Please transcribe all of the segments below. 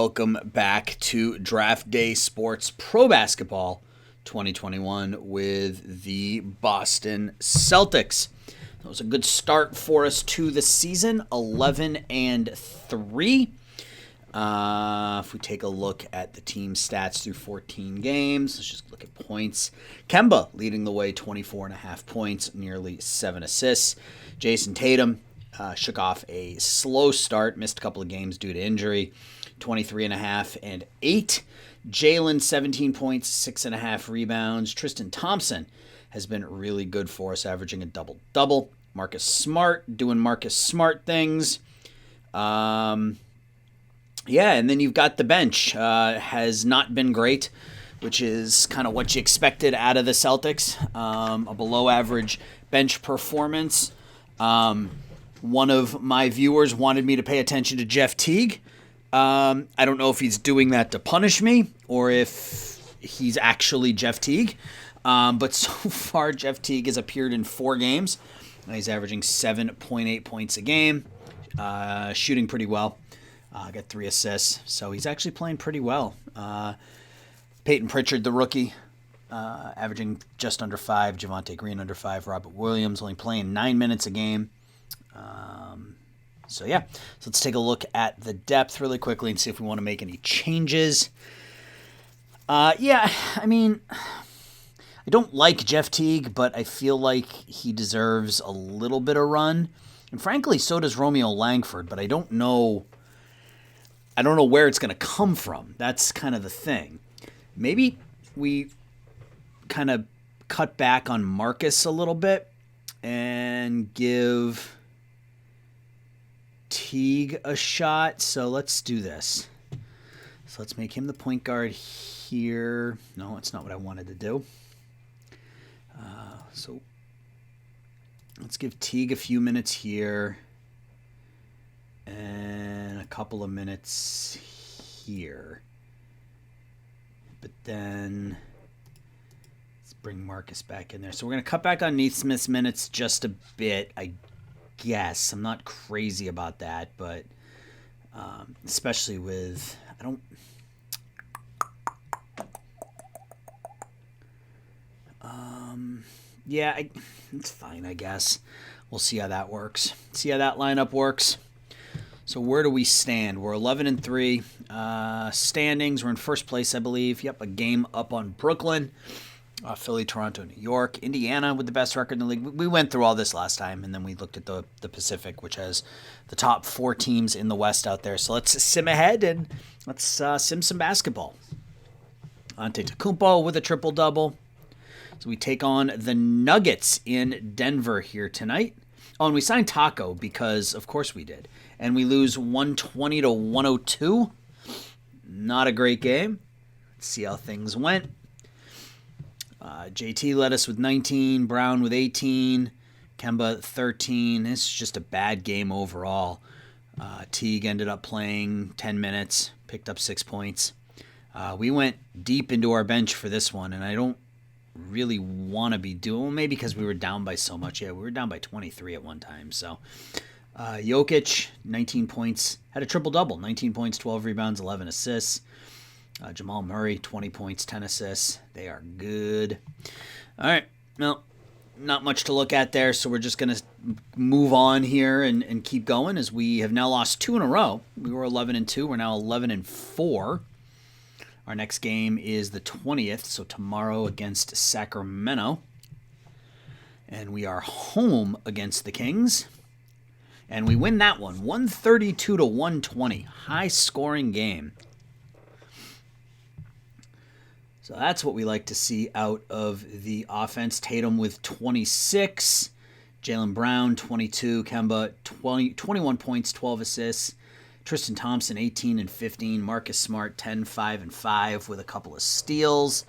welcome back to Draft Day Sports Pro Basketball 2021 with the Boston Celtics. That was a good start for us to the season, 11-3. If we take a look at the team stats through 14 games, let's just look at points. Kemba leading the way, 24.5 points, nearly 7 assists. Jason Tatum shook off a slow start, missed a couple of games due to injury, 23.5 and 8. Jalen, 17 points, 6.5 rebounds. Tristan Thompson has been really good for us, averaging a double-double. Marcus Smart doing Marcus Smart things. And then you've got the bench. Has not been great, which is kind of what you expected out of the Celtics. A below-average bench performance. One of my viewers wanted me to pay attention to Jeff Teague. I don't know if he's doing that to punish me or if he's actually Jeff Teague. But so far, Jeff Teague has appeared in 4 games. He's averaging 7.8 points a game, shooting pretty well. Got 3 assists, so he's actually playing pretty well. Peyton Pritchard, the rookie, averaging just under 5. Javonte Green under 5. Robert Williams only playing 9 minutes a game. So let's take a look at the depth really quickly and see if we want to make any changes. I don't like Jeff Teague, but I feel like he deserves a little bit of run. And frankly, so does Romeo Langford, but I don't know where it's going to come from. That's kind of the thing. Maybe we kind of cut back on Marcus a little bit and give Teague a shot. So let's do this. So let's make him the point guard here. No, that's not what I wanted to do. So let's give Teague a few minutes here and a couple of minutes here. But then let's bring Marcus back in there. So we're going to cut back on Neesmith's minutes just a bit, I guess. I'm not crazy about that, but especially with it's fine, I guess. We'll see how that works. See how that lineup works. So where do we stand? We're 11-3. Standings, we're in first place, I believe. Yep, a game up on Brooklyn. Philly, Toronto, New York. Indiana with the best record in the league. We went through all this last time, and then we looked at the Pacific, which has the top 4 teams in the West out there. So let's sim ahead and let's sim some basketball. Antetokounmpo with a triple-double. So we take on the Nuggets in Denver here tonight. Oh, and we signed Taco because, of course, we did. And we lose 120-102. Not a great game. Let's see how things went. JT led us with 19, Brown with 18, Kemba 13. It's just a bad game overall. Teague ended up playing 10 minutes, picked up 6 points. We went deep into our bench for this one, and I don't really want to be doing, maybe because we were down by so much. Yeah, we were down by 23 at one time. So Jokic, 19 points, had a triple-double, 19 points, 12 rebounds, 11 assists. Jamal Murray, 20 points, 10 assists. They are good. All right. Well, not much to look at there, so we're just going to move on here and keep going as we have now lost 2 in a row. We were 11-2. We're now 11-4. Our next game is the 20th, so tomorrow against Sacramento. And we are home against the Kings. And we win that one, 132-120. High-scoring game. So that's what we like to see out of the offense. Tatum with 26. Jaylen Brown, 22. Kemba, 21 points, 12 assists. Tristan Thompson, 18 and 15. Marcus Smart, 10, 5, and 5 with a couple of steals.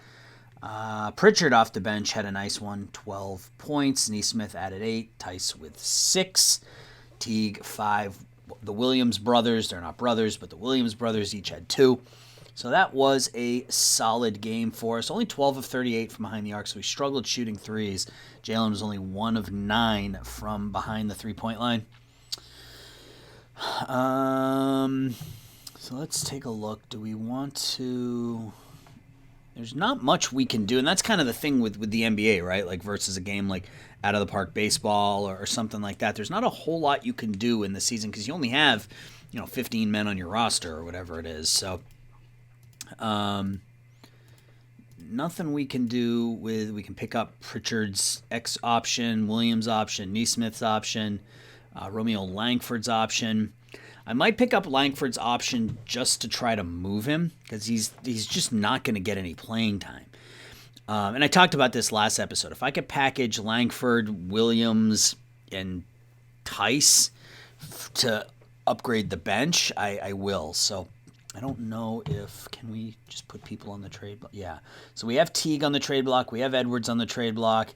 Pritchard off the bench had a nice one, 12 points. Neesmith added 8. Tice with 6. Teague, 5. The Williams brothers, they're not brothers, but the Williams brothers each had 2. So that was a solid game for us. Only 12 of 38 from behind the arc, so we struggled shooting threes. Jalen was only 1 of 9 from behind the three-point line. So let's take a look. Do we want to... There's not much we can do, and that's kind of the thing with the NBA, right? Like versus a game like out of the park baseball or something like that. There's not a whole lot you can do in the season because you only have, 15 men on your roster or whatever it is. So, nothing we can do with. We can pick up Pritchard's X option, Williams option, Neesmith's option, Romeo Langford's option. I might pick up Langford's option just to try to move him because he's just not going to get any playing time. And I talked about this last episode. If I could package Langford, Williams, and Tice to upgrade the bench, I will. So I don't know can we just put people on the trade block? Yeah. So we have Teague on the trade block. We have Edwards on the trade block.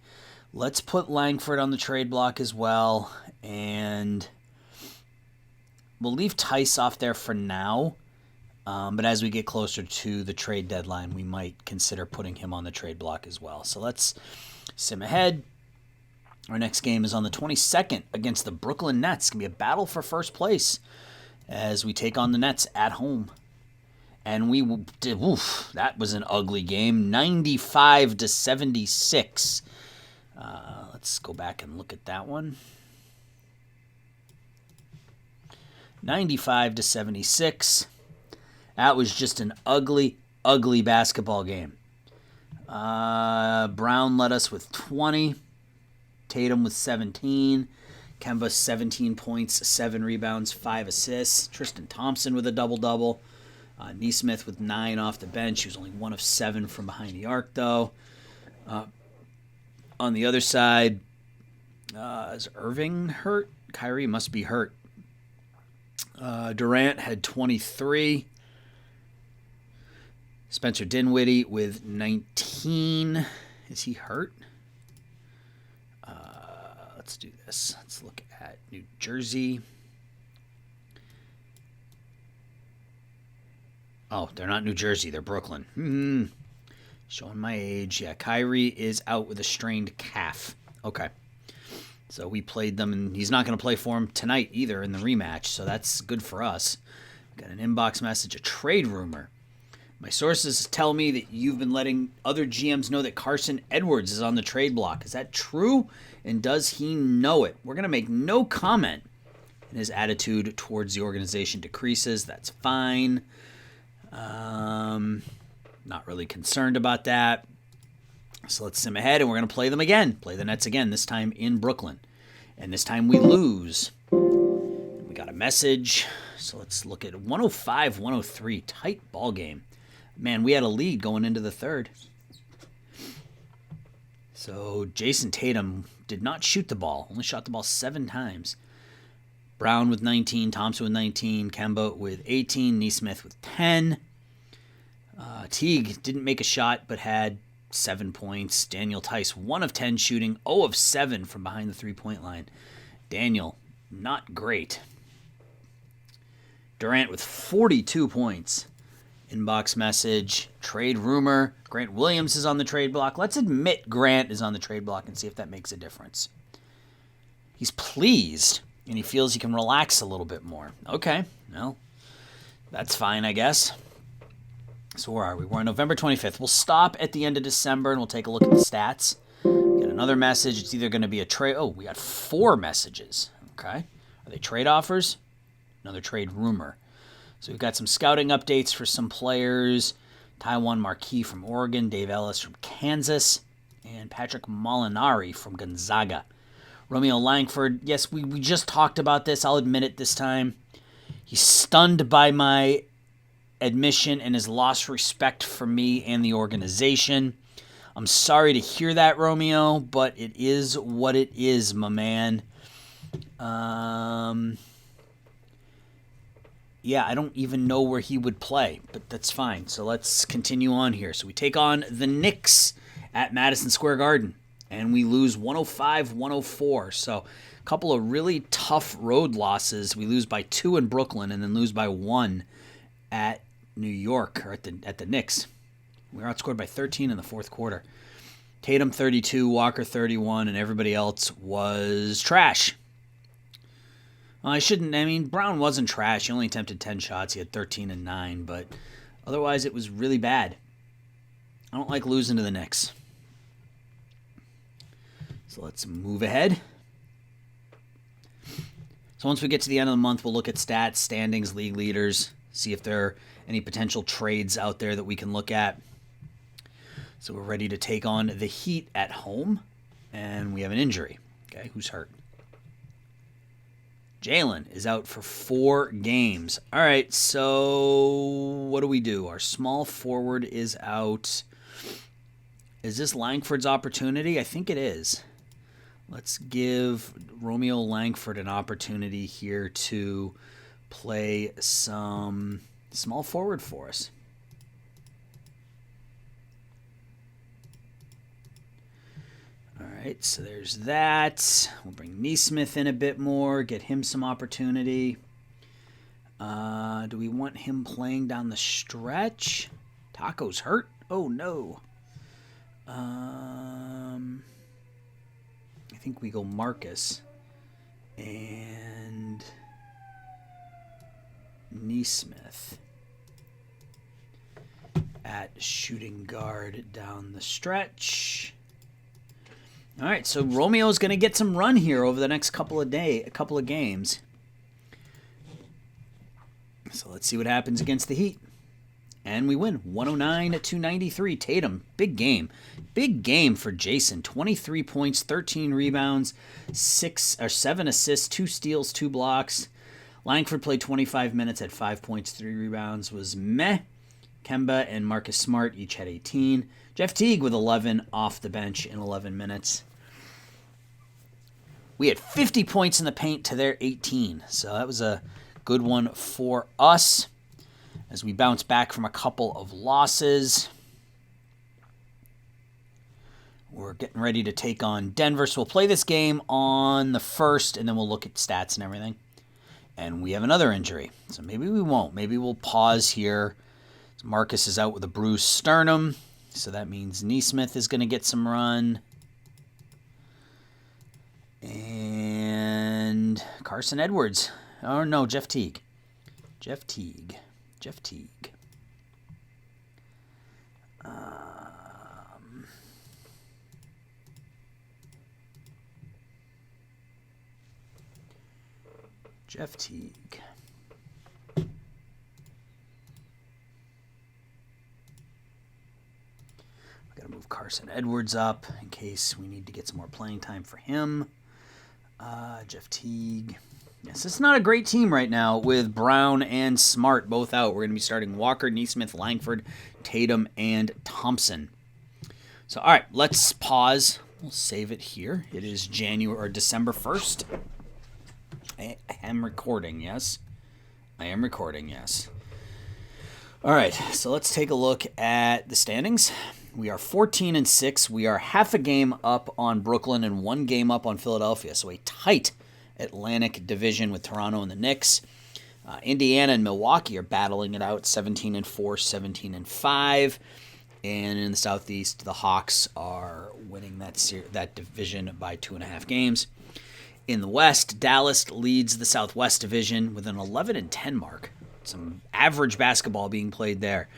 Let's put Langford on the trade block as well. And we'll leave Tice off there for now, but as we get closer to the trade deadline, we might consider putting him on the trade block as well. So let's sim ahead. Our next game is on the 22nd against the Brooklyn Nets. It's going to be a battle for first place as we take on the Nets at home. And that was an ugly game, 95-76. Let's go back and look at that one. 95-76. That was just an ugly, ugly basketball game. Brown led us with 20. Tatum with 17. Kemba 17 points, 7 rebounds, 5 assists. Tristan Thompson with a double-double. Neesmith with 9 off the bench. He was only 1 of 7 from behind the arc, though. On the other side, is Irving hurt? Kyrie must be hurt. Durant had 23. Spencer Dinwiddie with 19. Is he hurt? Let's do this. Let's look at New Jersey. Oh, they're not New Jersey. They're Brooklyn. Showing my age. Yeah, Kyrie is out with a strained calf. Okay. So we played them, and he's not going to play for him tonight either in the rematch, so that's good for us. Got an inbox message, a trade rumor. My sources tell me that you've been letting other GMs know that Carson Edwards is on the trade block. Is that true? And does he know it? We're going to make no comment. And his attitude towards the organization decreases. That's fine. Not really concerned about that. So let's sim ahead, and we're going to play them again. Play the Nets again, this time in Brooklyn. And this time we lose. We got a message. So let's look at 105-103. Tight ball game. Man, we had a lead going into the third. So Jason Tatum did not shoot the ball. Only shot the ball 7 times. Brown with 19. Thompson with 19. Kemba with 18. Neesmith with 10. Teague didn't make a shot, but had 7 points. Daniel Tice, 1 of 10 shooting, 0 of 7 from behind the three-point line. Daniel, not great. Durant with 42 points. Inbox message, trade rumor. Grant Williams is on the trade block. Let's admit Grant is on the trade block and see if that makes a difference. He's pleased, and he feels he can relax a little bit more. Okay, well, that's fine, I guess. So where are we? We're on November 25th. We'll stop at the end of December, and we'll take a look at the stats. Get another message. It's either going to be a trade. Oh, we got 4 messages. Okay. Are they trade offers? Another trade rumor. So we've got some scouting updates for some players. Taiwan Marquis from Oregon, Dave Ellis from Kansas, and Patrick Molinari from Gonzaga. Romeo Langford, yes, we just talked about this. I'll admit it this time. He's stunned by my admission and has lost respect for me and the organization. I'm sorry to hear that, Romeo, but it is what it is, my man. Yeah, I don't even know where he would play, but that's fine. So let's continue on here. So we take on the Knicks at Madison Square Garden, and we lose 105-104. So a couple of really tough road losses. We lose by 2 in Brooklyn and then lose by 1 at New York, or at the Knicks. We were outscored by 13 in the fourth quarter. Tatum 32, Walker 31, and everybody else was trash. I shouldn't. I mean, Brown wasn't trash. He only attempted 10 shots. He had 13 and 9, but otherwise it was really bad. I don't like losing to the Knicks. So let's move ahead. So once we get to the end of the month, we'll look at stats, standings, league leaders, see if there are any potential trades out there that we can look at. So we're ready to take on the Heat at home, and we have an injury. Okay, who's hurt? Jalen is out for 4 games. All right, so what do? Our small forward is out. Is this Langford's opportunity? I think it is. Let's give Romeo Langford an opportunity here to play some small forward for us. All right, so there's that. We'll bring Neesmith in a bit more, get him some opportunity. Do we want him playing down the stretch? Taco's hurt? Oh, no. I think we go Marcus and Neesmith at shooting guard down the stretch. All right, so Romeo's going to get some run here over the next couple of games. So let's see what happens against the Heat. And we win 109-293. Tatum, big game. Big game for Jason. 23 points, 13 rebounds, 7 assists, 2 steals, 2 blocks. Langford played 25 minutes at 5 points, 3 rebounds. Was meh. Kemba and Marcus Smart each had 18. Jeff Teague with 11 off the bench in 11 minutes. We had 50 points in the paint to their 18. So that was a good one for us as we bounce back from a couple of losses. We're getting ready to take on Denver. So we'll play this game on the 1st, and then we'll look at stats and everything. And we have another injury. So maybe we won't. Maybe we'll pause here. Marcus is out with a bruised sternum. So that means Neesmith is going to get some run. And Carson Edwards. Oh, no, Jeff Teague. Jeff Teague. Jeff Teague. I've got to move Carson Edwards up in case we need to get some more playing time for him. Jeff Teague. Yes, it's not a great team right now with Brown and Smart both out. We're going to be starting Walker, Neesmith, Langford, Tatum, and Thompson. So, all right, let's pause. We'll save it here. It is December 1st. I am recording, yes. All right, so let's take a look at the standings. We are 14-6. We are half a game up on Brooklyn and 1 game up on Philadelphia. So a tight Atlantic division with Toronto and the Knicks. Indiana and Milwaukee are battling it out, 17-4, 17-5. And in the Southeast, the Hawks are winning that division by 2.5 games. In the West, Dallas leads the Southwest Division with an 11-10 mark. Some average basketball being played there.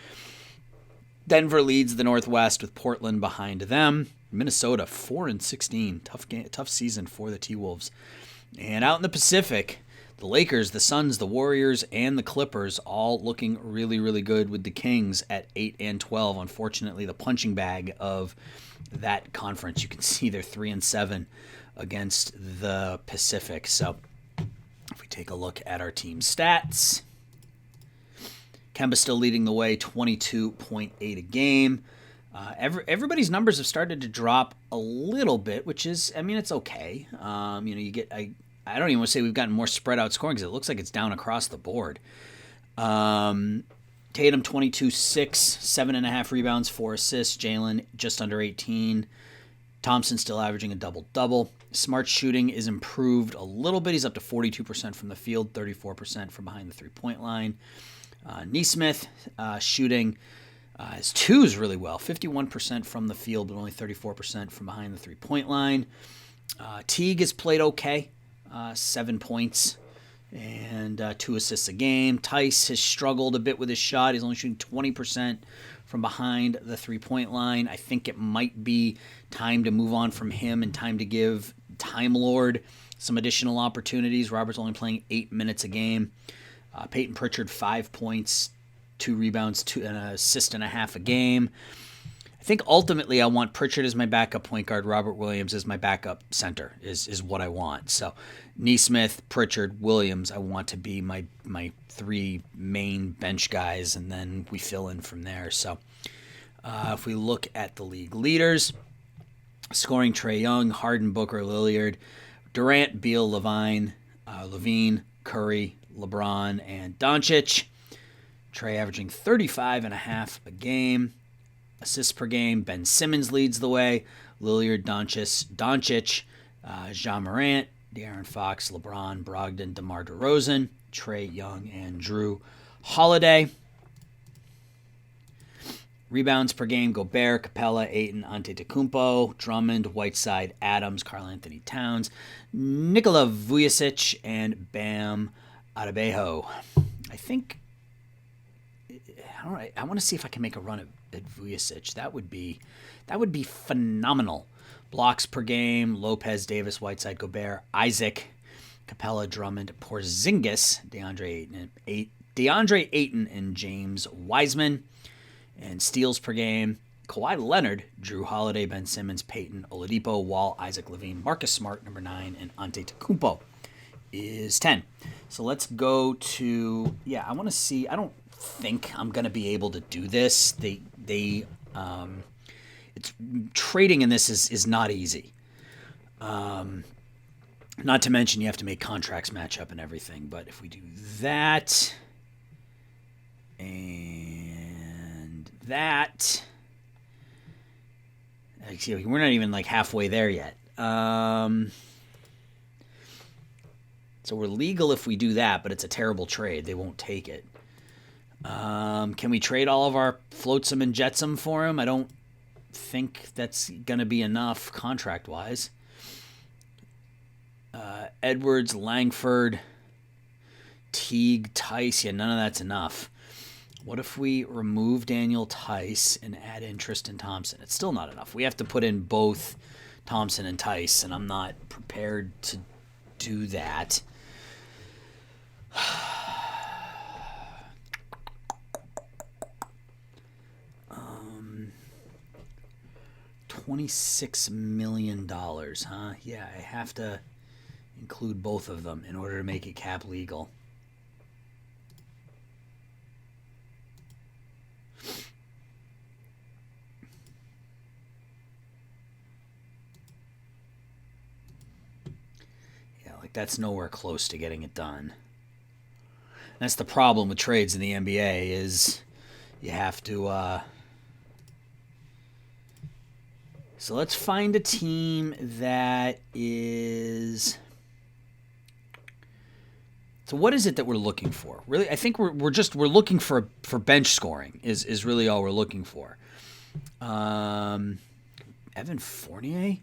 Denver leads the Northwest with Portland behind them. Minnesota 4-16. Tough season for the T-Wolves. And out in the Pacific, the Lakers, the Suns, the Warriors, and the Clippers all looking really, really good with the Kings at 8-12. Unfortunately, the punching bag of that conference, you can see they're 3-7 against the Pacific. So if we take a look at our team stats, Kemba still leading the way, 22.8 a game. Everybody's numbers have started to drop a little bit, which is, I mean, it's okay. You get, I don't even want to say we've gotten more spread out scoring because it looks like it's down across the board. Tatum 22-6, 7.5 rebounds, 4 assists. Jalen just under 18. Thompson still averaging a double-double. Smart shooting is improved a little bit. He's up to 42% from the field, 34% from behind the three-point line. Neesmith shooting his twos really well, 51% from the field, but only 34% from behind the three-point line. Teague has played okay, 7 points, and 2 assists a game. Tice has struggled a bit with his shot. He's only shooting 20% from behind the three-point line. I think it might be time to move on from him and time to give Time Lord some additional opportunities. Robert's only playing 8 minutes a game. Peyton Pritchard, 5 points, 2 rebounds, an assist and a half a game. I think ultimately I want Pritchard as my backup point guard, Robert Williams as my backup center is what I want. So Nesmith, Pritchard, Williams, I want to be my 3 main bench guys, and then we fill in from there. So if we look at the league leaders, scoring Trae Young, Harden, Booker, Lillard, Durant, Beal, Levine, Curry, LeBron, and Doncic. Trae averaging 35.5 a game. Assists per game. Ben Simmons leads the way. Lillard, Doncic, Ja Morant, De'Aaron Fox, LeBron, Brogdon, DeMar DeRozan, Trae Young, and Drew Holiday. Rebounds per game, Gobert, Capella, Ayton, Antetokounmpo, Drummond, Whiteside, Adams, Karl-Anthony Towns, Nikola Vujacic, and Bam Adebayo. I think I want to see if I can make a run at Vujacic. That would be phenomenal. Blocks per game, Lopez, Davis, Whiteside, Gobert, Isaac, Capella, Drummond, Porzingis, DeAndre Ayton, and James Wiseman. And steals per game, Kawhi Leonard, Drew Holiday, Ben Simmons, Peyton, Oladipo, Wall, Isaac Levine, Marcus Smart, number 9, and Antetokounmpo is 10. So let's go to, I want to see, I don't think I'm going to be able to do this. It's trading in this is not easy. Not to mention you have to make contracts match up and everything. But if we do that and that, we're not even like halfway there yet. So we're legal if we do that, but it's a terrible trade. They won't take it. Can we trade all of our Flotsam and Jetsam for him? I don't think that's going to be enough contract-wise. Edwards, Langford, Teague, Tice. Yeah, none of that's enough. What if we remove Daniel Tice and add in Tristan Thompson? It's still not enough. We have to put in both Thompson and Tice, and I'm not prepared to do that. $26 million, huh? Yeah, I have to include both of them in order to make it cap legal. Yeah, like that's nowhere close to getting it done. That's the problem with trades in the NBA is you have to... So let's find a team that is... So what is it that we're looking for? Really, I think we're looking for bench scoring is really all we're looking for. Evan Fournier?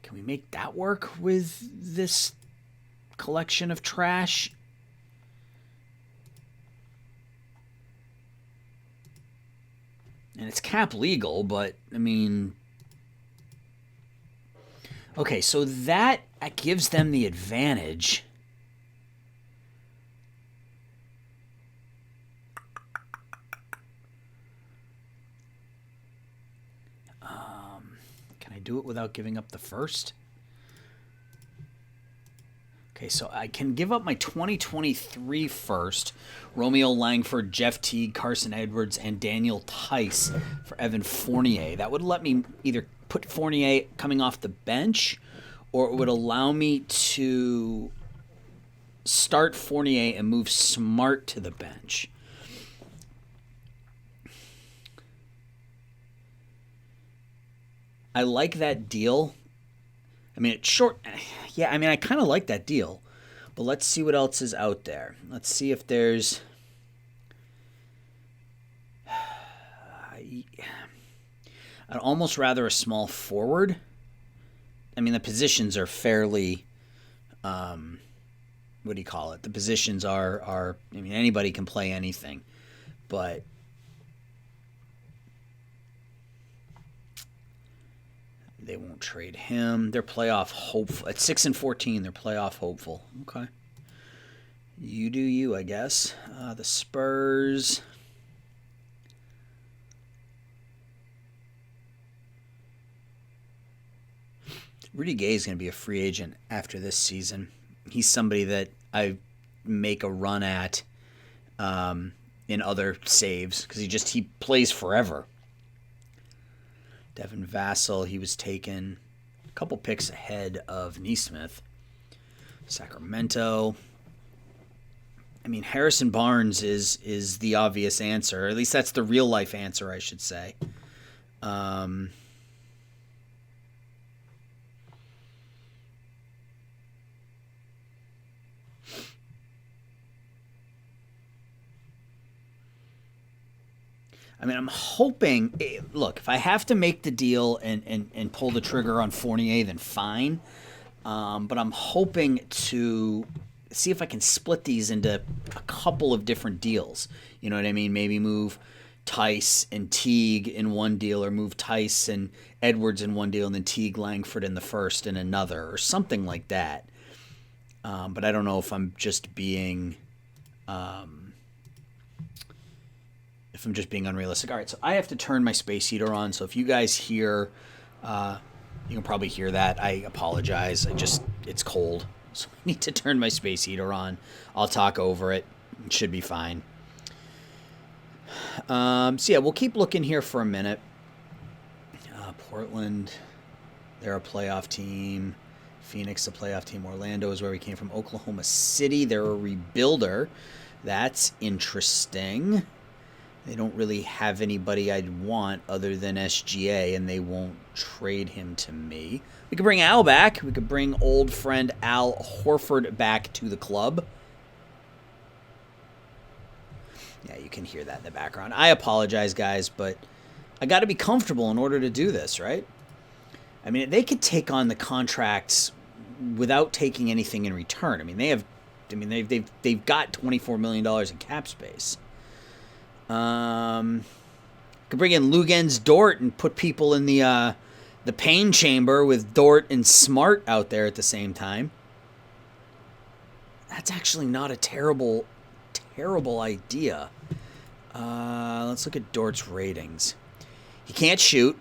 Can we make that work with this collection of trash? And it's cap legal, but, I mean... Okay, so that gives them the advantage. Can I do it without giving up the first? Okay, so I can give up my 2023 first, Romeo Langford, Jeff Teague, Carson Edwards, and Daniel Tice for Evan Fournier. That would let me either put Fournier coming off the bench, or it would allow me to start Fournier and move Smart to the bench. I like that deal. I mean, it's short. Yeah, I mean, I kind of like that deal. But let's see what else is out there. Let's see if there's... I'd almost rather a small forward. I mean, the positions are fairly... what do you call it? The positions are I mean, anybody can play anything, but they won't trade him. They're playoff hopeful. At 6-14, they're playoff hopeful. Okay. You do you, I guess. The Spurs. Rudy Gay is going to be a free agent after this season. He's somebody that I make a run at in other saves because he plays forever. Devin Vassell, he was taken a couple picks ahead of Neesmith. Sacramento. I mean, Harrison Barnes is the obvious answer. Or at least that's the real life answer, I should say. I mean, I'm hoping. Look, if I have to make the deal and pull the trigger on Fournier, then fine. But I'm hoping to see if I can split these into a couple of different deals. You know what I mean? Maybe move Tice and Teague in one deal, or move Tice and Edwards in one deal, and then Teague Langford in the first in another, or something like that. But I don't know if I'm just being. If I'm just being unrealistic. All right, so I have to turn my space heater on. So if you guys hear, you can probably hear that. I apologize. It's cold. So I need to turn my space heater on. I'll talk over it. It should be fine. So yeah, we'll keep looking here for a minute. Portland, they're a playoff team. Phoenix, a playoff team. Orlando is where we came from. Oklahoma City, they're a rebuilder. That's interesting. They don't really have anybody I'd want other than SGA, and they won't trade him to me. We could bring Al back. We could bring old friend Al Horford back to the club. Yeah, you can hear that in the background. I apologize, guys, but I got to be comfortable in order to do this, right? I mean, they could take on the contracts without taking anything in return. I mean, they've got $24 million in cap space. Could bring in Lugens Dort and put people in the pain chamber with Dort and Smart out there at the same time. That's actually not a terrible idea. Let's look at Dort's ratings. He can't shoot,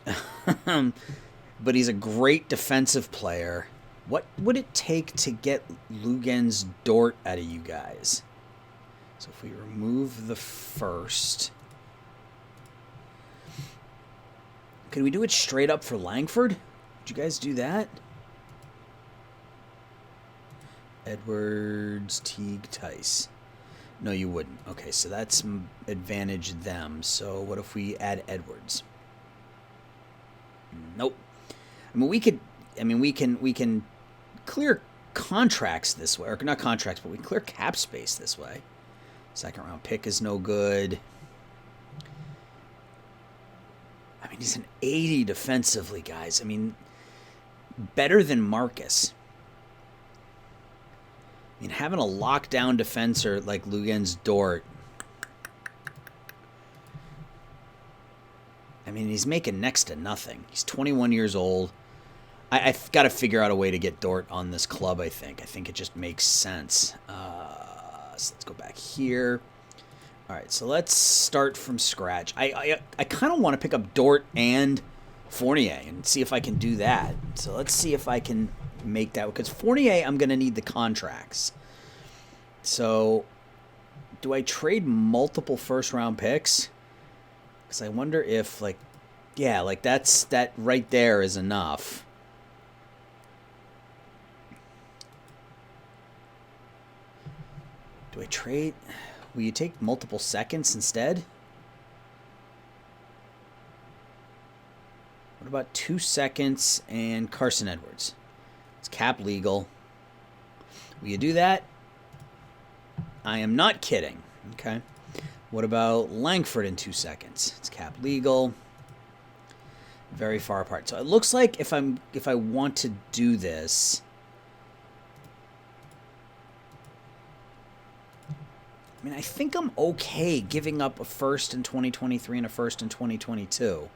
but he's a great defensive player. What would it take to get Lugens Dort out of you guys? So if we remove the first, can we do it straight up for Langford? Would you guys do that? Edwards, Teague, Tice. No, you wouldn't. Okay, so that's advantage them. So what if we add Edwards? Nope. I mean, we can clear contracts this way, or not contracts, but we can clear cap space this way. Second round pick is no good. I mean, he's an 80 defensively, guys. I mean, better than Marcus. I mean, having a lockdown defender like Lugens Dort. I mean, he's making next to nothing. He's 21 years old. I've got to figure out a way to get Dort on this club, I think. I think it just makes sense. So let's go back here. All right, so let's start from scratch. I kind of want to pick up Dort and Fournier and see if I can do that. So let's see if I can make that, because Fournier, I'm going to need the contracts. So do I trade multiple first-round picks? Because I wonder if, that right there is enough. Do I trade? Will you take multiple seconds instead? What about 2 seconds and Carson Edwards? It's cap legal. Will you do that? I am not kidding. Okay. What about Langford in 2 seconds? It's cap legal. Very far apart. So it looks like if I want to do this, I mean, I think I'm okay giving up a first in 2023 and a first in 2022.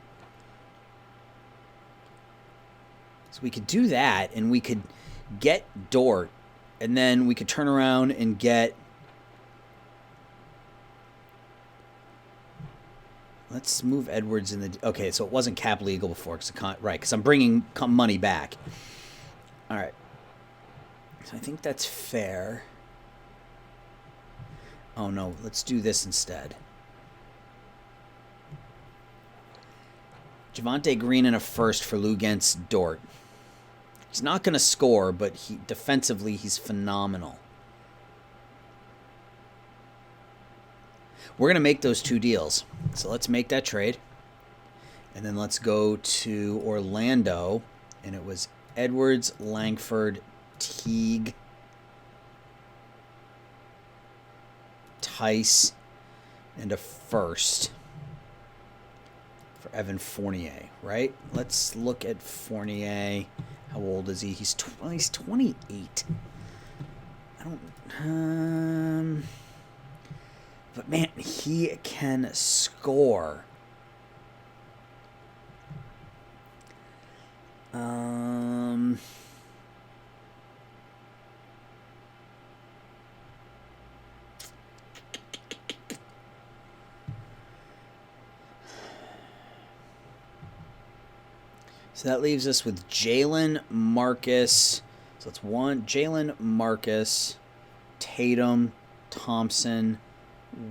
So we could do that, and we could get Dort, and then we could turn around and get... Let's move Edwards in the... Okay, so it wasn't cap legal before, because I'm bringing money back. All right. So I think that's fair. Oh, no. Let's do this instead. Javonte Green in a first for Luguentz Dort. He's not going to score, but defensively, he's phenomenal. We're going to make those two deals. So let's make that trade. And then let's go to Orlando. And it was Edwards, Langford, Teague, Tice, and a first for Evan Fournier, right? Let's look at Fournier. How old is he? He's 28. I don't... But, man, he can score. So that leaves us with Jalen, Marcus. So it's Jalen, Marcus, Tatum, Thompson,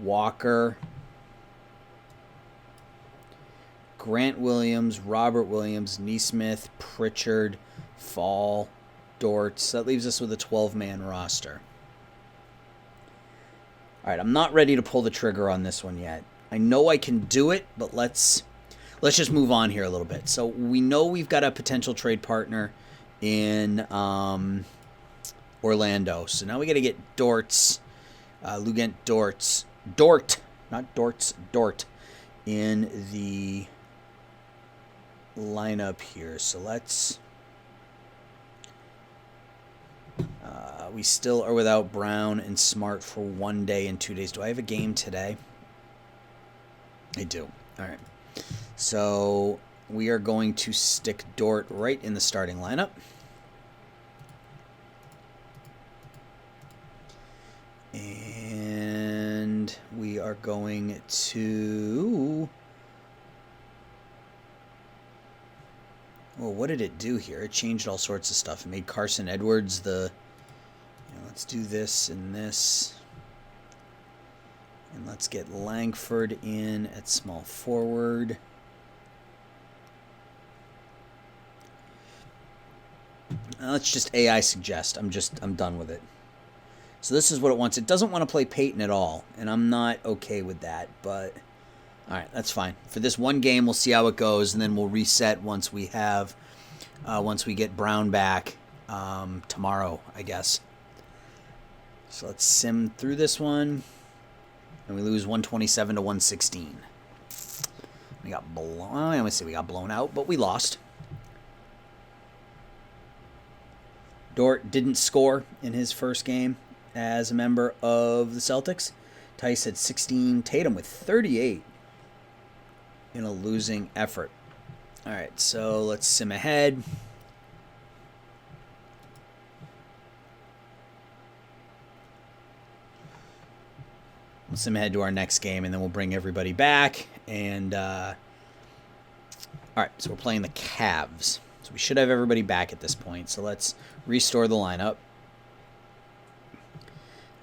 Walker, Grant Williams, Robert Williams, Neesmith, Pritchard, Fall, Dort. So that leaves us with a 12-man roster. All right, I'm not ready to pull the trigger on this one yet. I know I can do it, but let's just move on here a little bit. So we know we've got a potential trade partner in Orlando. So now we got to get Dort, in the lineup here. So let's... we still are without Brown and Smart for 1 day and 2 days. Do I have a game today? I do. All right. So we are going to stick Dort right in the starting lineup. And we are going to... Well, what did it do here? It changed all sorts of stuff. It made Carson Edwards the... let's do this and this. And let's get Langford in at small forward. Let's just AI suggest. I'm done with it. So this is what it wants. It doesn't want to play Peyton at all, and I'm not okay with that, but all right, that's fine. For this one game, we'll see how it goes, and then we'll reset once we get Brown back tomorrow, I guess. So let's sim through this one, and we lose 127 to 116. We got blown. I always say we got blown out, but we lost. Dort didn't score in his first game as a member of the Celtics. Tice had 16. Tatum with 38 in a losing effort. All right, so let's sim ahead. We'll sim ahead to our next game, and then we'll bring everybody back. And all right, so we're playing the Cavs. So we should have everybody back at this point. So let's restore the lineup.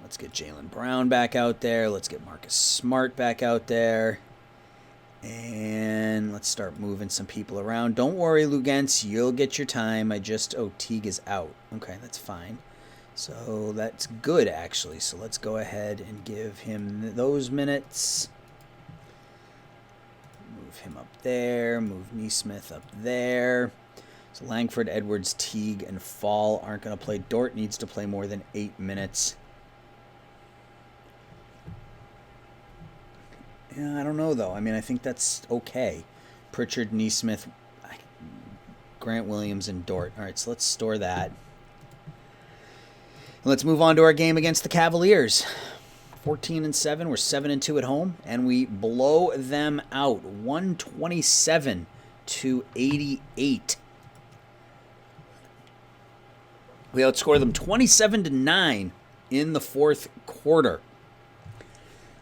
Let's get Jaylen Brown back out there. Let's get Marcus Smart back out there. And let's start moving some people around. Don't worry, Luguentz, you'll get your time. Teague is out. Okay, that's fine. So that's good, actually. So let's go ahead and give him those minutes. Move him up there. Move Neesmith up there. So Langford, Edwards, Teague, and Fall aren't going to play. Dort needs to play more than 8 minutes. Yeah, I don't know, though. I mean, I think that's okay. Pritchard, Neesmith, Grant Williams, and Dort. All right, so let's store that. Let's move on to our game against the Cavaliers. 14-7. We're 7-2 at home, and we blow them out 127-88. We outscore them 27-9 in the fourth quarter.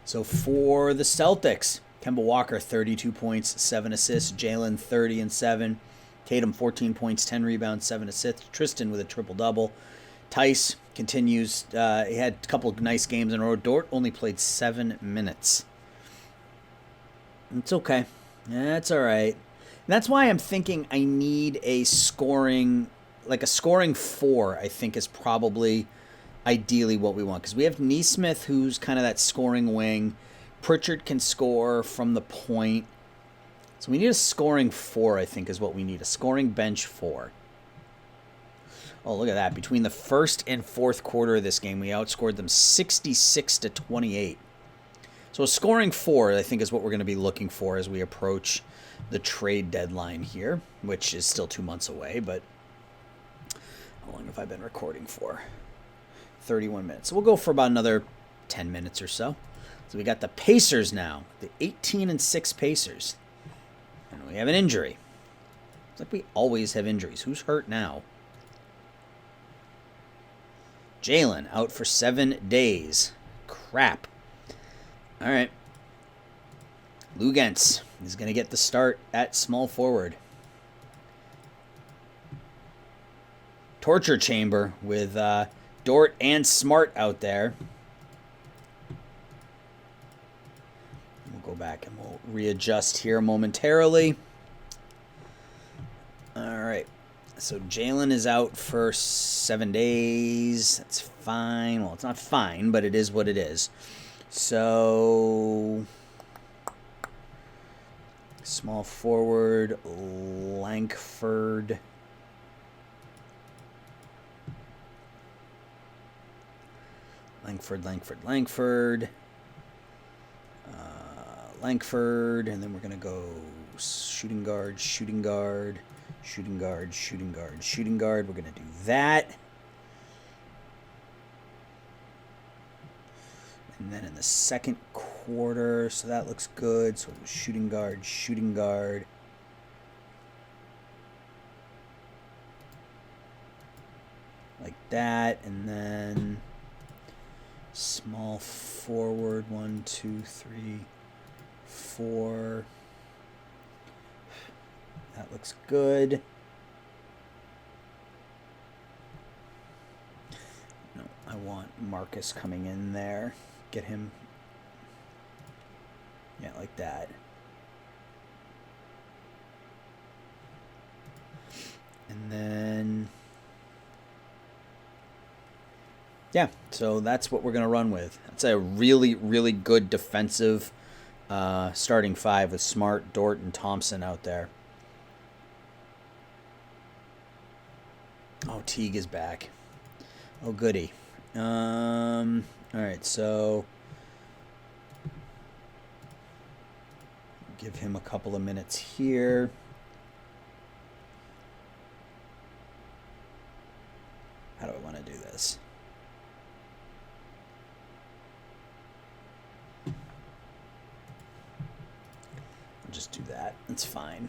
So for the Celtics, Kemba Walker 32 points, 7 assists. Jalen 30 and 7. Tatum 14 points, 10 rebounds, 7 assists. Tristan with a triple double. Tice continues. He had a couple of nice games in a row. Dort only played 7 minutes. It's okay. That's all right. And that's why I'm thinking I need a scoring, like a scoring 4, I think is probably ideally what we want. Because we have Nesmith, who's kind of that scoring wing. Pritchard can score from the point. So we need a scoring 4, I think, is what we need. A scoring bench 4. Oh, look at that. Between the first and fourth quarter of this game, we outscored them 66-28. So a scoring 4, I think, is what we're going to be looking for as we approach the trade deadline here, which is still 2 months away. But how long have I been recording for? 31 minutes. So we'll go for about another 10 minutes or so. So we got the Pacers now, the 18-6 Pacers. And we have an injury. It's like we always have injuries. Who's hurt now? Jalen out for 7 days. Crap. All right. Lugens is going to get the start at small forward. Torture chamber with Dort and Smart out there. We'll go back and we'll readjust here momentarily. All right. So Jalen is out for 7 days. That's fine. Well, it's not fine, but it is what it is. So small forward, Langford. Langford. Langford, and then we're going to go shooting guard. We're going to do that. And then in the second quarter, so that looks good. So it was shooting guard. Like that, and then small forward, 1, 2, 3, 4. That looks good. No, I want Marcus coming in there. Get him. Yeah, like that. And then, yeah, so that's what we're going to run with. That's a really, really good defensive starting 5 with Smart, Dort, and Thompson out there. Oh, Teague is back. Oh, goody. All right, so give him a couple of minutes here. How do I want to do this? I'll just do that. That's fine.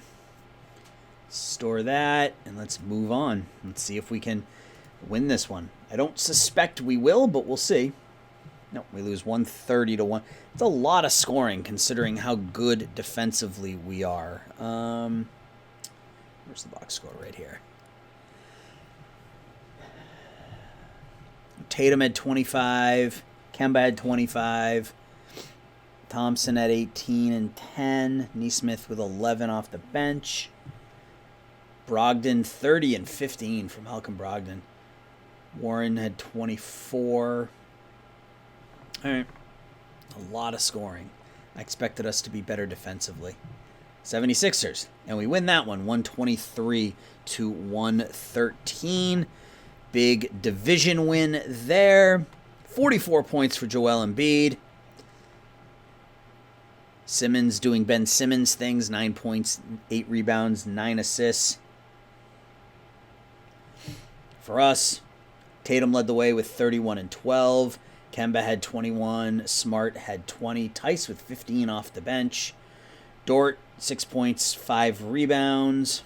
Store that, and let's move on. Let's see if we can win this one. I don't suspect we will, but we'll see. No, we lose 130-1. It's a lot of scoring considering how good defensively we are. Where's the box score? Right here. Tatum had 25. Kemba had 25. Thompson at 18 and 10. Nesmith with 11 off the bench. Brogdon 30 and 15 from Malcolm Brogdon. Warren had 24. All right. A lot of scoring. I expected us to be better defensively. 76ers. And we win that one 123-113. Big division win there. 44 points for Joel Embiid. Simmons doing Ben Simmons things. 9 points, 8 rebounds, 9 assists. For us, Tatum led the way with 31 and 12. Kemba had 21. Smart had 20. Tice with 15 off the bench. Dort, 6 points, 5 rebounds.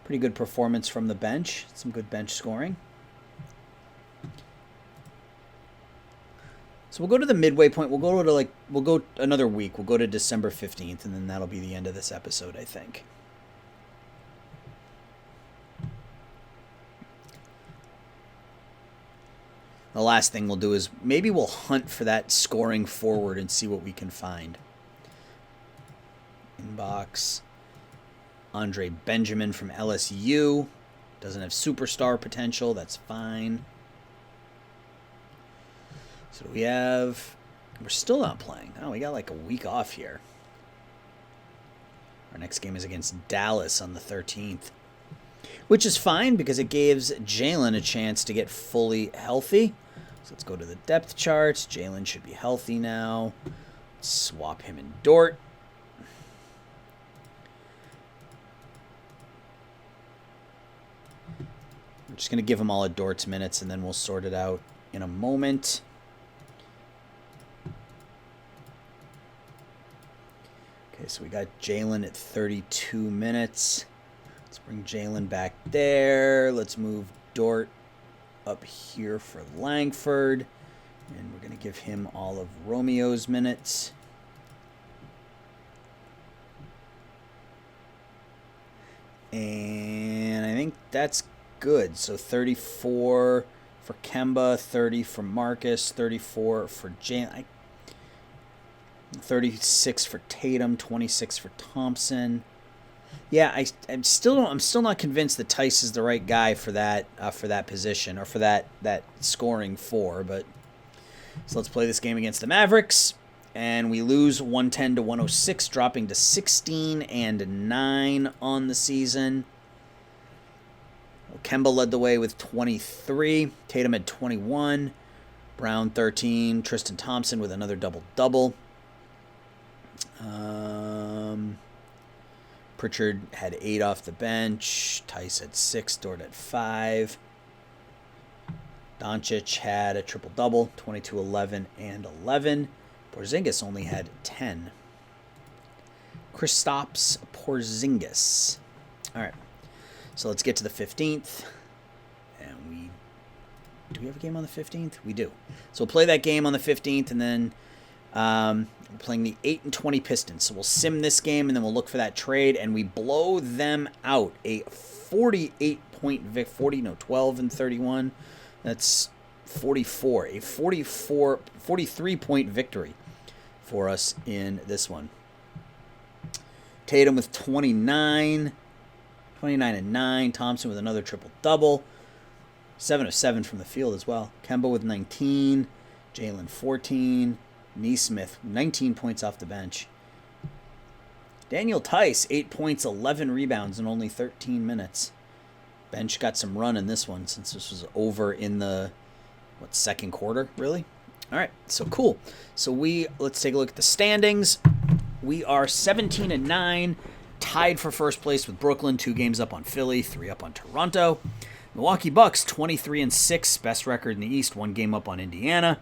Pretty good performance from the bench. Some good bench scoring. So we'll go to the midway point. We'll go another week. We'll go to December 15th, and then that'll be the end of this episode, I think. The last thing we'll do is maybe we'll hunt for that scoring forward and see what we can find. Inbox. Andre Benjamin from LSU. Doesn't have superstar potential. That's fine. So we're still not playing. Oh, we got like a week off here. Our next game is against Dallas on the 13th. Which is fine because it gives Jalen a chance to get fully healthy. So let's go to the depth charts. Jalen should be healthy now. Let's swap him and Dort. I'm just going to give them all a Dort's minutes and then we'll sort it out in a moment. Okay, so we got Jalen at 32 minutes. Let's bring Jalen back there. Let's move Dort up here for Langford. And we're going to give him all of Romeo's minutes. And I think that's good. So 34 for Kemba, 30 for Marcus, 34 for Jalen. 36 for Tatum, 26 for Thompson. Yeah, I'm still not convinced that Tice is the right guy for that position or for that scoring four. But so let's play this game against the Mavericks, and we lose 110 to 106, dropping to 16-9 on the season. Well, Kemba led the way with 23. Tatum had 21. Brown 13. Tristan Thompson with another double-double. Pritchard had 8 off the bench. Tice had 6. Dort had 5. Doncic had a triple-double, 22, 11, and 11. Porzingis only had 10. Kristaps Porzingis. All right, so let's get to the 15th. And do we have a game on the 15th? We do. So we'll play that game on the 15th, and then we're playing the 8 and 20 Pistons. So we'll sim this game, and then we'll look for that trade, and we blow them out. A 12 and 31. That's 44. A 43-point victory for us in this one. Tatum with 29 and 9. Thompson with another triple-double. 7 of 7 from the field as well. Kemba with 19. Jalen 14. Nesmith 19 points off the bench. Daniel Tice 8 points, 11 rebounds in only 13 minutes. Bench got some run in this one since this was over in the second quarter, really? All right, so cool. So let's take a look at the standings. We are 17-9, tied for first place with Brooklyn, 2 games up on Philly, 3 up on Toronto. Milwaukee Bucks 23-6, best record in the East, 1 game up on Indiana.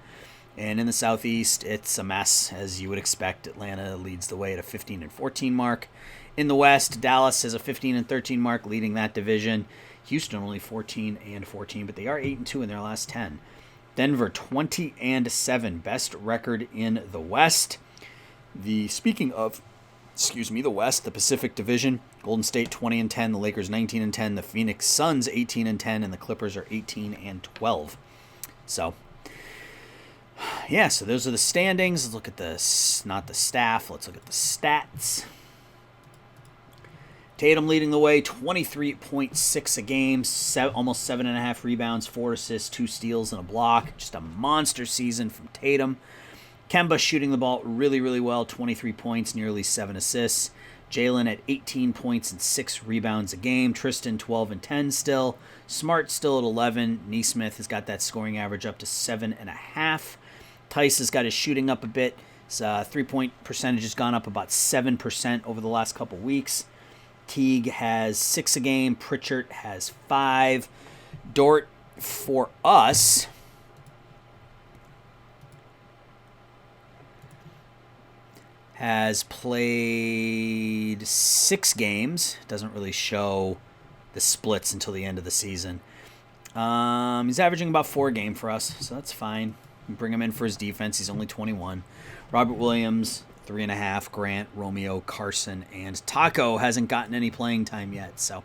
And in the Southeast, it's a mess, as you would expect. Atlanta leads the way at a 15-14 mark. In the West, Dallas has a 15-13 mark, leading that division. Houston only 14-14, but they are 8-2 in their last 10. Denver 20-7, best record in the West. Speaking of the West, the Pacific Division, Golden State 20-10, the Lakers 19-10, the Phoenix Suns 18-10, and the Clippers are 18-12. So, yeah, so those are the standings. Let's look at not the staff. Let's look at the stats. Tatum leading the way, 23.6 a game, almost 7.5 rebounds, 4 assists, 2 steals, and a block. Just a monster season from Tatum. Kemba shooting the ball really, really well, 23 points, nearly 7 assists. Jalen at 18 points and 6 rebounds a game. Tristan 12 and 10 still. Smart still at 11. Nesmith has got that scoring average up to 7.5. Tice has got his shooting up a bit. His 3-point percentage has gone up about 7% over the last couple weeks. Teague has 6 a game. Pritchard has 5. Dort for us has played 6 games. Doesn't really show the splits until the end of the season. He's averaging about 4 a game for us, so that's fine. Bring him in for his defense. He's only 21. Robert Williams, 3.5. Grant, Romeo, Carson, and Taco hasn't gotten any playing time yet, so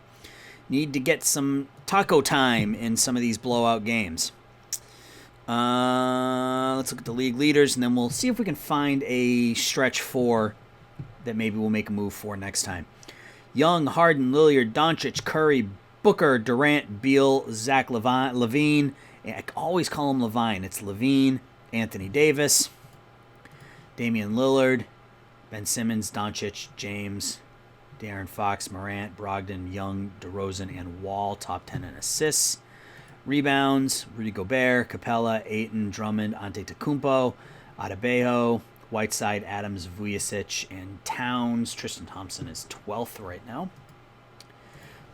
need to get some Taco time in some of these blowout games. Let's look at the league leaders, and then we'll see if we can find a stretch 4 that maybe we'll make a move for next time. Young, Harden, Lillard, Doncic, Curry, Booker, Durant, Beal, Zach LaVine. I always call him Levine. It's Levine, Anthony Davis, Damian Lillard, Ben Simmons, Doncic, James, De'Aaron Fox, Morant, Brogdon, Young, DeRozan, and Wall. Top 10 in assists. Rebounds, Rudy Gobert, Capella, Ayton, Drummond, Antetokounmpo, Adebayo, Whiteside, Adams, Vujacic, and Towns. Tristan Thompson is 12th right now.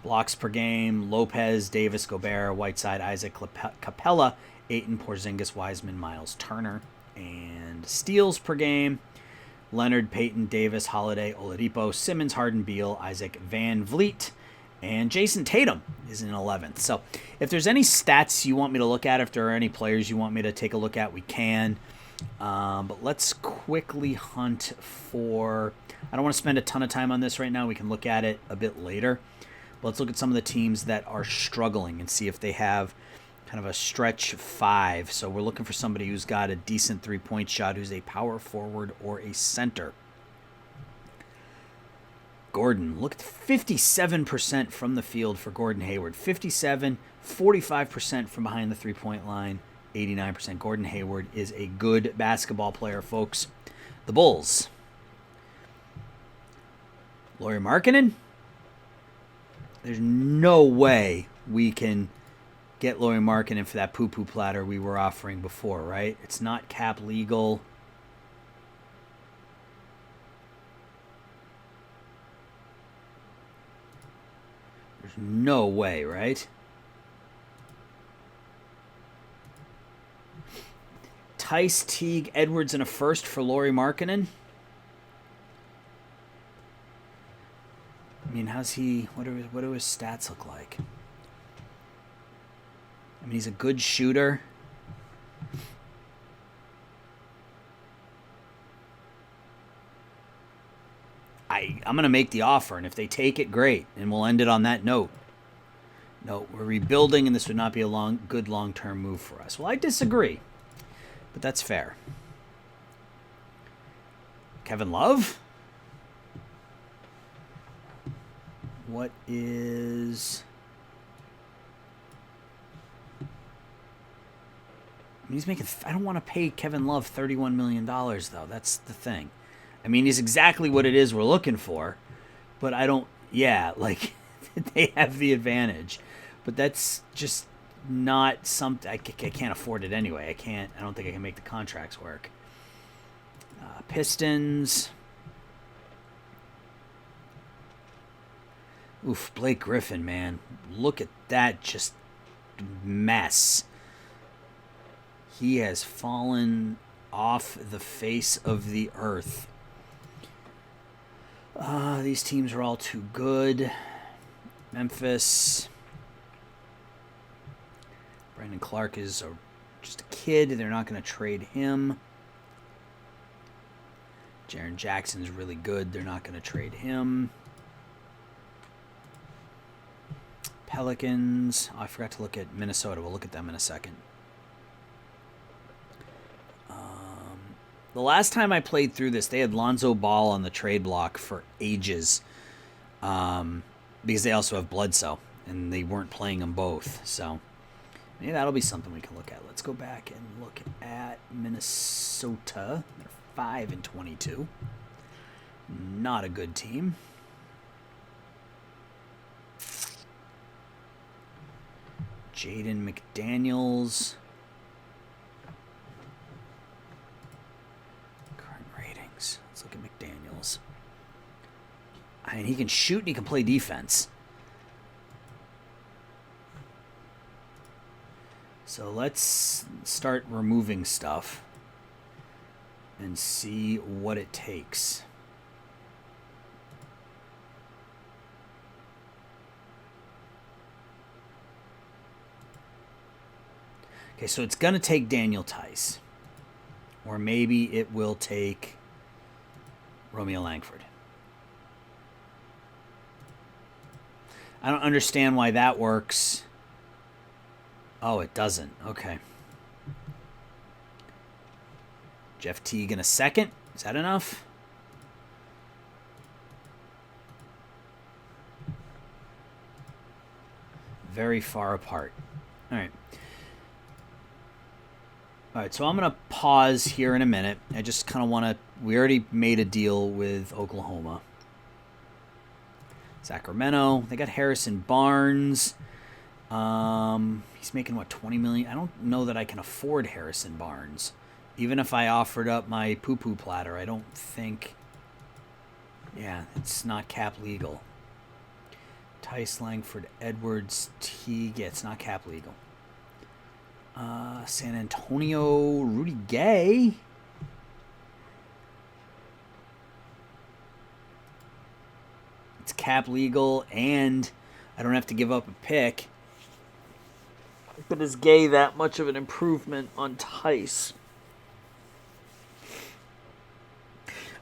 Blocks per game, Lopez, Davis, Gobert, Whiteside, Isaac, Capella, Ayton, Porzingis, Wiseman, Miles Turner. And steals per game, Leonard, Payton, Davis, Holiday, Oladipo, Simmons, Harden, Beal, Isaac, Van Vliet, and Jason Tatum is in 11th. So if there's any stats you want me to look at, if there are any players you want me to take a look at, we can. But let's quickly hunt for... I don't want to spend a ton of time on this right now. We can look at it a bit later. But let's look at some of the teams that are struggling and see if they have kind of a stretch 5. So we're looking for somebody who's got a decent three-point shot, who's a power forward or a center. Gordon, look at 57% from the field for Gordon Hayward. 57, 45% from behind the three-point line, 89%. Gordon Hayward is a good basketball player, folks. The Bulls. Lauri Markkanen. There's no way we can get Lauri Markkanen for that poo-poo platter we were offering before, right? It's not cap legal. There's no way, right? Tice, Teague, Edwards, and a first for Lauri Markkanen. I mean, how's he... What do his stats look like? I mean, he's a good shooter. I'm going to make the offer, and if they take it, great, and we'll end it on that note. No, we're rebuilding, and this would not be a good long-term move for us. Well, I disagree, but that's fair. Kevin Love? What is... I mean, he's making... I don't want to pay Kevin Love $31 million, though. That's the thing. I mean, he's exactly what it is we're looking for, but I don't... Yeah, like, they have the advantage. But that's just not something... I can't afford it anyway. I don't think I can make the contracts work. Pistons... Oof, Blake Griffin, man. Look at that just mess. He has fallen off the face of the earth. These teams are all too good. Memphis. Brandon Clark is just a kid. They're not going to trade him. Jaren Jackson's really good. They're not going to trade him. Pelicans. Oh, I forgot to look at Minnesota. We'll look at them in a second. The last time I played through this, they had Lonzo Ball on the trade block for ages. Because they also have Bledsoe, and they weren't playing them both. So maybe that'll be something we can look at. Let's go back and look at Minnesota. They're 5-22. Not a good team. Jaden McDaniels. Current ratings. Let's look at McDaniels. I mean, he can shoot and he can play defense. So let's start removing stuff and see what it takes. Okay, so it's going to take Daniel Tice. Or maybe it will take Romeo Langford. I don't understand why that works. Oh, it doesn't. Okay. Jeff Teague in a second. Is that enough? Very far apart. All right. All right, so I'm going to pause here in a minute. I just kind of want to... We already made a deal with Oklahoma. Sacramento. They got Harrison Barnes. He's making, what, $20 million? I don't know that I can afford Harrison Barnes. Even if I offered up my poo-poo platter, I don't think... Yeah, it's not cap legal. Tice, Langford, Edwards, Teague. Yeah, it's not cap legal. San Antonio, Rudy Gay. It's cap legal, and I don't have to give up a pick. But is Gay that much of an improvement on Tice?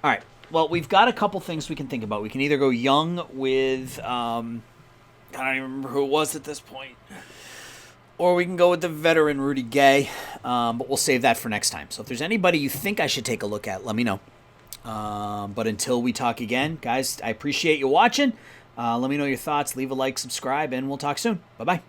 All right. Well, we've got a couple things we can think about. We can either go young with, I don't even remember who it was at this point. Or we can go with the veteran Rudy Gay, but we'll save that for next time. So if there's anybody you think I should take a look at, let me know. But until we talk again, guys, I appreciate you watching. Let me know your thoughts. Leave a like, subscribe, and we'll talk soon. Bye-bye.